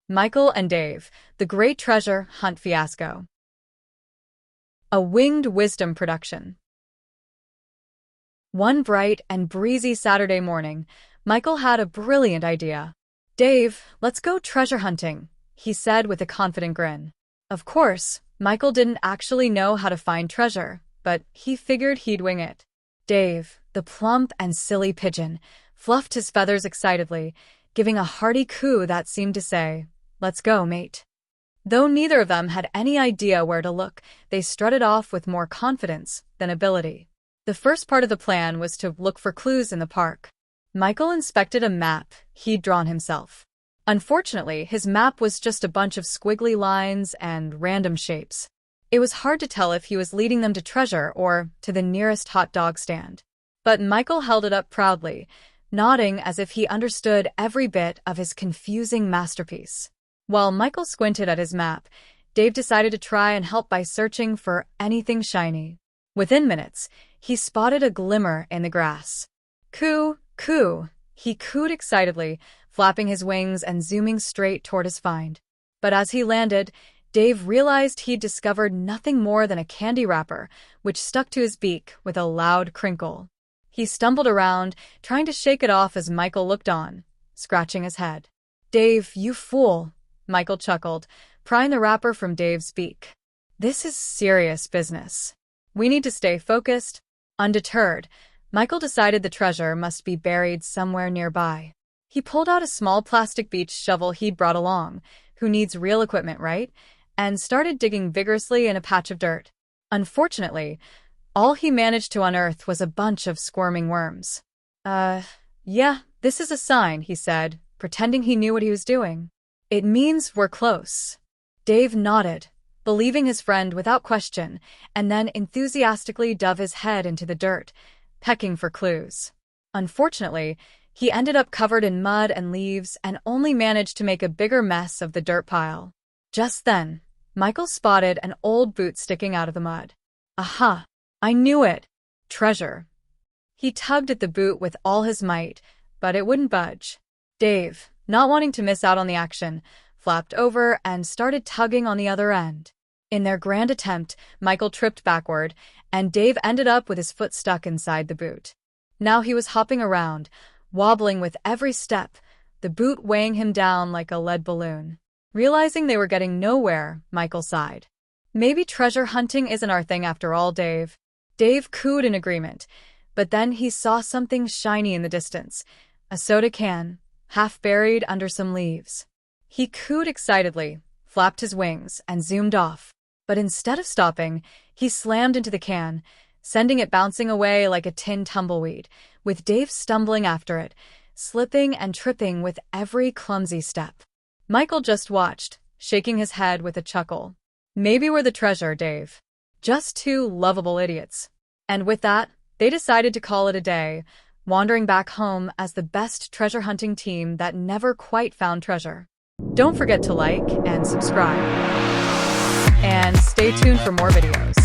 Michael and Dave, The Great Treasure Hunt Fiasco. A Winged Wisdom production. One bright and breezy Saturday morning, Michael had a brilliant idea. "Dave, let's go treasure hunting," he said with a confident grin. Of course, Michael didn't actually know how to find treasure, but he figured he'd wing it. Dave, the plump and silly pigeon, fluffed his feathers excitedly, giving a hearty coo that seemed to say, "Let's go, mate." Though neither of them had any idea where to look, they strutted off with more confidence than ability. The first part of the plan was to look for clues in the park. Michael inspected a map he'd drawn himself. Unfortunately, his map was just a bunch of squiggly lines and random shapes. It was hard to tell if he was leading them to treasure or to the nearest hot dog stand. But Michael held it up proudly, nodding as if he understood every bit of his confusing masterpiece. While Michael squinted at his map, Dave decided to try and help by searching for anything shiny. Within minutes, he spotted a glimmer in the grass. "Coo, coo," he cooed excitedly, flapping his wings and zooming straight toward his find. But as he landed, Dave realized he'd discovered nothing more than a candy wrapper, which stuck to his beak with a loud crinkle. He stumbled around, trying to shake it off as Michael looked on, scratching his head. "Dave, you fool," Michael chuckled, prying the wrapper from Dave's beak. "This is serious business. We need to stay focused." Undeterred, Michael decided the treasure must be buried somewhere nearby. He pulled out a small plastic beach shovel he'd brought along, who needs real equipment, right? And started digging vigorously in a patch of dirt. Unfortunately, all he managed to unearth was a bunch of squirming worms. Yeah, this is a sign," he said, pretending he knew what he was doing. "It means we're close." Dave nodded, believing his friend without question, and then enthusiastically dove his head into the dirt, pecking for clues. Unfortunately, he ended up covered in mud and leaves and only managed to make a bigger mess of the dirt pile. Just then, Michael spotted an old boot sticking out of the mud. "Aha! I knew it! Treasure!" He tugged at the boot with all his might, but it wouldn't budge. Dave, not wanting to miss out on the action, flapped over and started tugging on the other end. In their grand attempt, Michael tripped backward, and Dave ended up with his foot stuck inside the boot. Now he was hopping around, wobbling with every step, the boot weighing him down like a lead balloon. Realizing they were getting nowhere, Michael sighed. "Maybe treasure hunting isn't our thing after all, Dave." Dave cooed in agreement, but then he saw something shiny in the distance, a soda can, half buried under some leaves. He cooed excitedly, flapped his wings, and zoomed off. But instead of stopping, he slammed into the can, sending it bouncing away like a tin tumbleweed, with Dave stumbling after it, slipping and tripping with every clumsy step. Michael just watched, shaking his head with a chuckle. "Maybe we're the treasure, Dave. Just two lovable idiots." And with that, they decided to call it a day, wandering back home as the best treasure hunting team that never quite found treasure. Don't forget to like and subscribe. And stay tuned for more videos.